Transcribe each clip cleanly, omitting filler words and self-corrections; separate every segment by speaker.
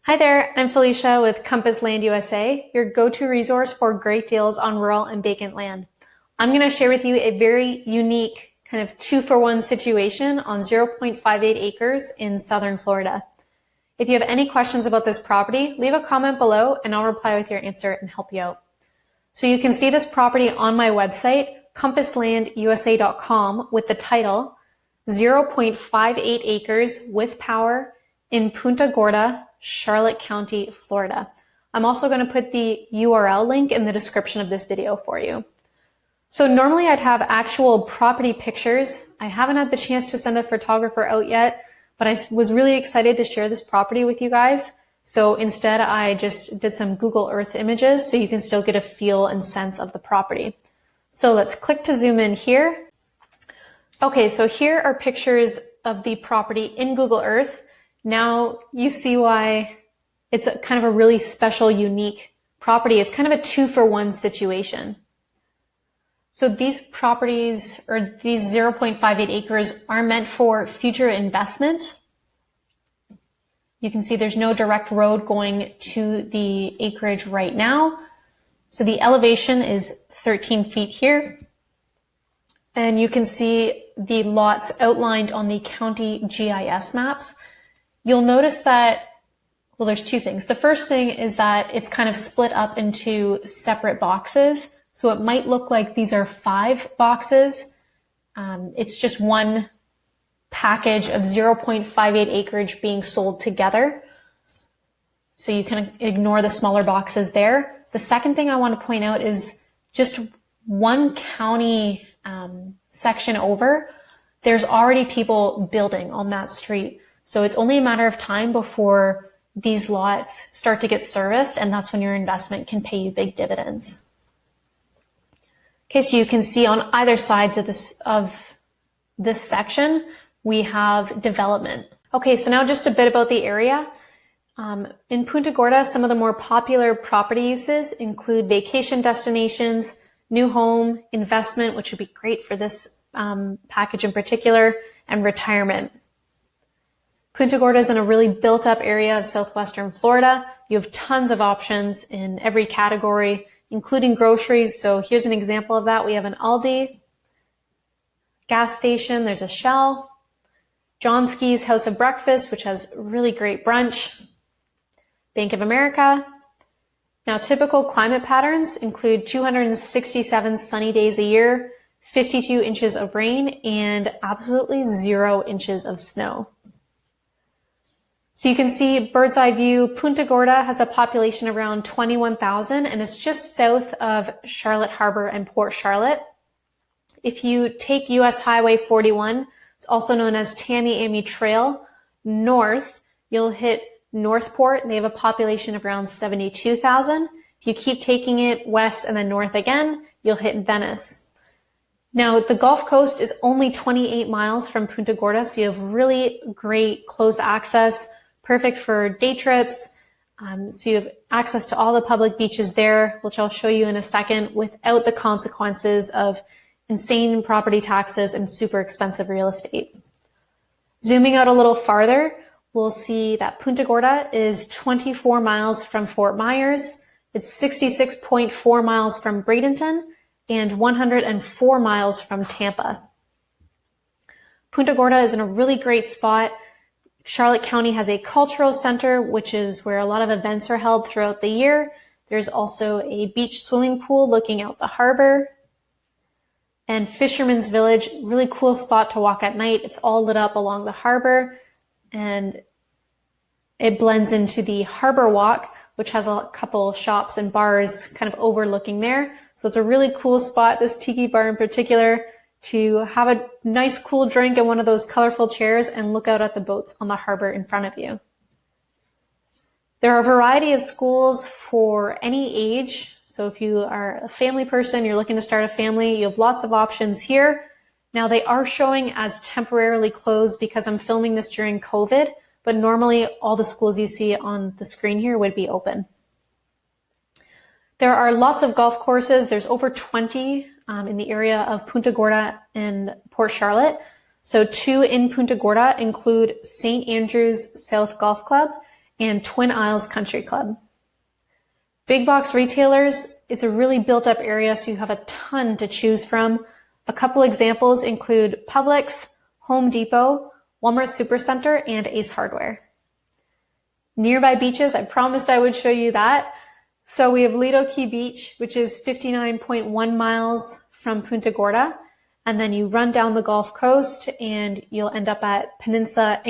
Speaker 1: Hi there, I'm Felicia with Compass Land USA, your go-to resource for great deals on rural and vacant land. I'm going to share with you a very unique kind of 2-for-1 situation on 0.58 acres in southern Florida. If you have any questions about this property, leave a comment below and I'll reply with your answer and help you out. So you can see this property on my website, compasslandusa.com, with the title 0.58 acres with power in Punta Gorda, Charlotte County, Florida. I'm also going to put the URL link in the description of this video for you. So normally I'd have actual property pictures. I haven't had the chance to send a photographer out yet, but I was really excited to share this property with you guys. So instead I just did some Google Earth images so you can still get a feel and sense of the property. So let's click to zoom in here. Okay, so here are pictures of the property in Google Earth. Now you see why it's kind of a really special, unique property. It's kind of a 2-for-1 situation. So these properties, or these 0.58 acres, are meant for future investment. You can see there's no direct road going to the acreage right now. So the elevation is 13 feet here. And you can see the lots outlined on the county GIS maps. You'll notice that, well, there's two things. The first thing is that it's kind of split up into separate boxes. So it might look like these are 5 boxes. It's just one package of 0.58 acreage being sold together. So you can ignore the smaller boxes there. The second thing I want to point out is just one county section over, there's already people building on that street. So it's only a matter of time before these lots start to get serviced, and that's when your investment can pay you big dividends. Okay, so you can see on either sides of this section, we have development. Okay, so now just a bit about the area. In Punta Gorda, some of the more popular property uses include vacation destinations, new home, investment, which would be great for this package in particular, and retirement. Punta Gorda is in a really built up area of southwestern Florida. You have tons of options in every category, including groceries. So here's an example of that. We have an Aldi, gas station, there's a Shell, John Ski's House of Breakfast, which has really great brunch, Bank of America. Now, typical climate patterns include 267 sunny days a year, 52 inches of rain, and absolutely 0 inches of snow. So you can see bird's eye view, Punta Gorda has a population around 21,000 and it's just south of Charlotte Harbor and Port Charlotte. If you take US Highway 41, it's also known as Taniami Trail, north, you'll hit Northport, and they have a population of around 72,000. If you keep taking it west and then north again, you'll hit Venice. Now, the Gulf Coast is only 28 miles from Punta Gorda, so you have really great close access, perfect for day trips. So you have access to all the public beaches there, which I'll show you in a second, without the consequences of insane property taxes and super expensive real estate. Zooming out a little farther, we'll see that Punta Gorda is 24 miles from Fort Myers. It's 66.4 miles from Bradenton and 104 miles from Tampa. Punta Gorda is in a really great spot. Charlotte County has a cultural center, which is where a lot of events are held throughout the year. There's also a beach swimming pool looking out the harbor. And Fisherman's Village, really cool spot to walk at night. It's all lit up along the harbor, and it blends into the Harbor Walk, which has a couple shops and bars kind of overlooking there. So it's a really cool spot, this tiki bar in particular, to have a nice cool drink in one of those colorful chairs and look out at the boats on the harbor in front of you. There are a variety of schools for any age. So if you are a family person, you're looking to start a family, you have lots of options here. Now they are showing as temporarily closed because I'm filming this during COVID, but normally all the schools you see on the screen here would be open. There are lots of golf courses. There's over 20 in the area of Punta Gorda and Port Charlotte. So 2 in Punta Gorda include St. Andrews South Golf Club and Twin Isles Country Club. Big box retailers, it's a really built up area, so you have a ton to choose from. A couple examples include Publix, Home Depot, Walmart Supercenter, and Ace Hardware. Nearby beaches, I promised I would show you that. So we have Lido Key Beach, which is 59.1 miles from Punta Gorda. And then you run down the Gulf Coast and you'll end up at Peninsula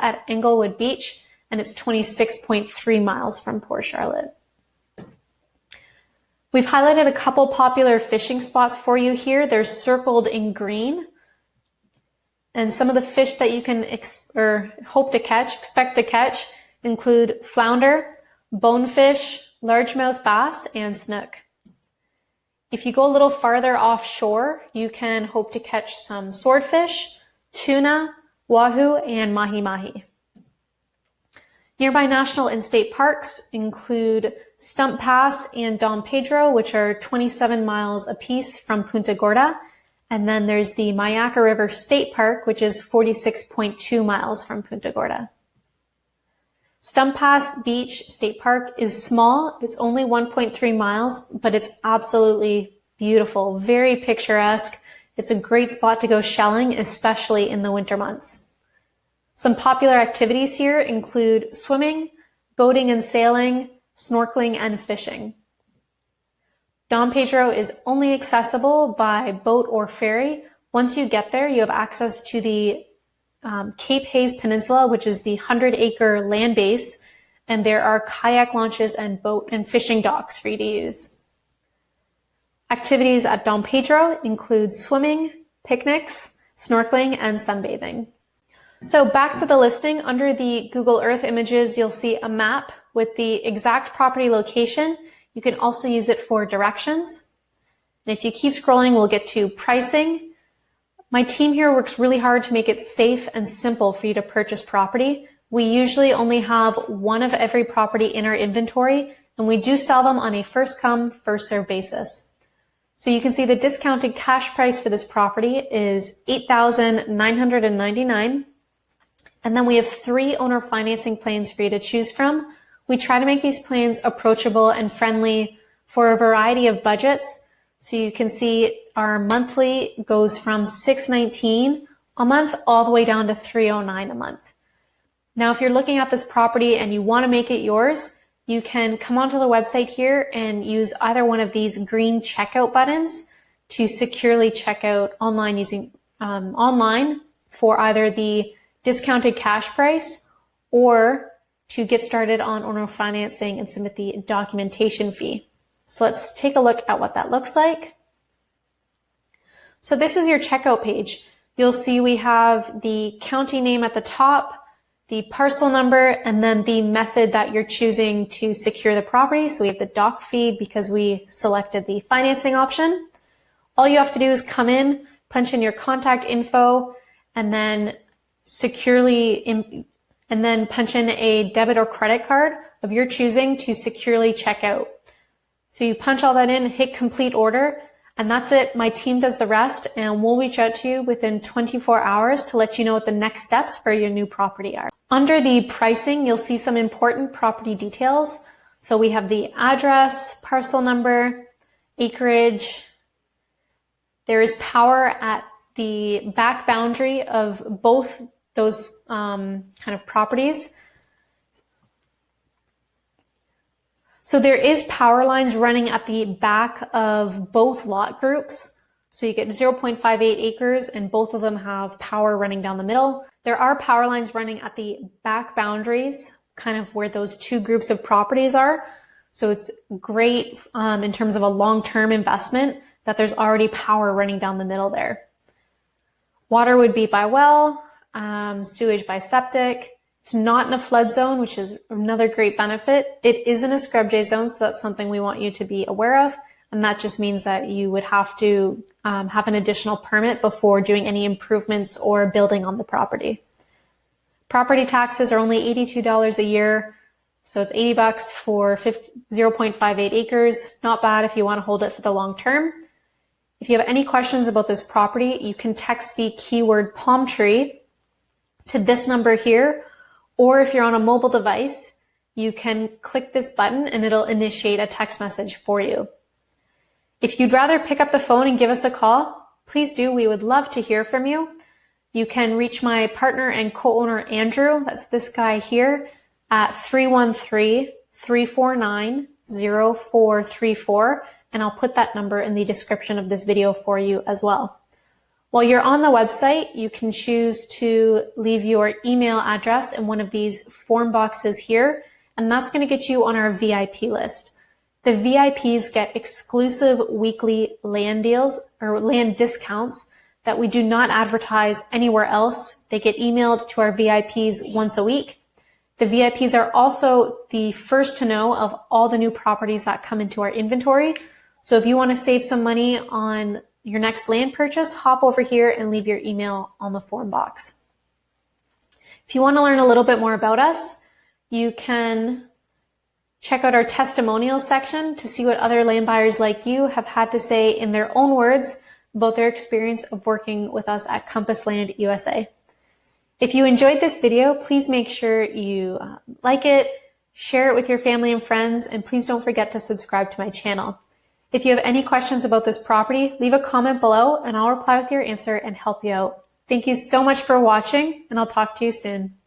Speaker 1: at Englewood Beach, and it's 26.3 miles from Port Charlotte. We've highlighted a couple popular fishing spots for you here. They're circled in green. And some of the fish that you can expect to catch include flounder, bonefish, largemouth bass, and snook. If you go a little farther offshore, you can hope to catch some swordfish, tuna, wahoo, and mahi-mahi. Nearby national and state parks include Stump Pass and Don Pedro, which are 27 miles apiece from Punta Gorda. And then there's the Mayaca River State Park, which is 46.2 miles from Punta Gorda. Stump Pass Beach State Park is small. It's only 1.3 miles, but it's absolutely beautiful, very picturesque. It's a great spot to go shelling, especially in the winter months. Some popular activities here include swimming, boating and sailing, snorkeling, and fishing. Don Pedro is only accessible by boat or ferry. Once you get there, you have access to the Cape Hayes Peninsula, which is the 100-acre land base, and there are kayak launches and boat and fishing docks for you to use. Activities at Don Pedro include swimming, picnics, snorkeling, and sunbathing. So back to the listing, under the Google Earth images, you'll see a map with the exact property location. You can also use it for directions. And if you keep scrolling, we'll get to pricing. My team here works really hard to make it safe and simple for you to purchase property. We usually only have one of every property in our inventory, and we do sell them on a first come, first served basis. So you can see the discounted cash price for this property is $8,999. And then we have 3 owner financing plans for you to choose from. We try to make these plans approachable and friendly for a variety of budgets. So you can see our monthly goes from $619 a month all the way down to $309 a month. Now, if you're looking at this property and you want to make it yours, you can come onto the website here and use either one of these green checkout buttons to securely check out online using online for either the discounted cash price or to get started on owner financing and submit the documentation fee. So let's take a look at what that looks like. So this is your checkout page. You'll see we have the county name at the top, the parcel number, and then the method that you're choosing to secure the property. So we have the doc fee because we selected the financing option. All you have to do is come in, punch in your contact info, and then punch in a debit or credit card of your choosing to securely check out. So you punch all that in, hit complete order, and that's it. My team does the rest, and we'll reach out to you within 24 hours to let you know what the next steps for your new property are. Under the pricing, you'll see some important property details. So we have the address, parcel number, acreage. There is power at the back boundary of both those kind of properties. So there is power lines running at the back of both lot groups. So you get 0.58 acres and both of them have power running down the middle. There are power lines running at the back boundaries, kind of where those two groups of properties are. So it's great in terms of a long-term investment that there's already power running down the middle there. Water would be by well, sewage by septic. It's not in a flood zone, which is another great benefit. It is in a scrub J zone, so that's something we want you to be aware of. And that just means that you would have to have an additional permit before doing any improvements or building on the property. Property taxes are only $82 a year. So it's $80 for 0.58 acres. Not bad if you want to hold it for the long term. If you have any questions about this property, you can text the keyword palm tree to this number here, Or if you're on a mobile device, you can click this button and it'll initiate a text message for you. If you'd rather pick up the phone and give us a call, please do. We would love to hear from you. You can reach my partner and co-owner, Andrew, that's this guy here, at 313-349-0434, and I'll put that number in the description of this video for you as well. While you're on the website, you can choose to leave your email address in one of these form boxes here, and that's going to get you on our VIP list. The VIPs get exclusive weekly land deals or land discounts that we do not advertise anywhere else. They get emailed to our VIPs once a week. The VIPs are also the first to know of all the new properties that come into our inventory. So if you want to save some money on your next land purchase, hop over here and leave your email on the form box. If you want to learn a little bit more about us, you can check out our testimonials section to see what other land buyers like you have had to say in their own words about their experience of working with us at Compass Land USA. If you enjoyed this video, please make sure you like it, share it with your family and friends, and please don't forget to subscribe to my channel. If you have any questions about this property, leave a comment below and I'll reply with your answer and help you out. Thank you so much for watching, and I'll talk to you soon.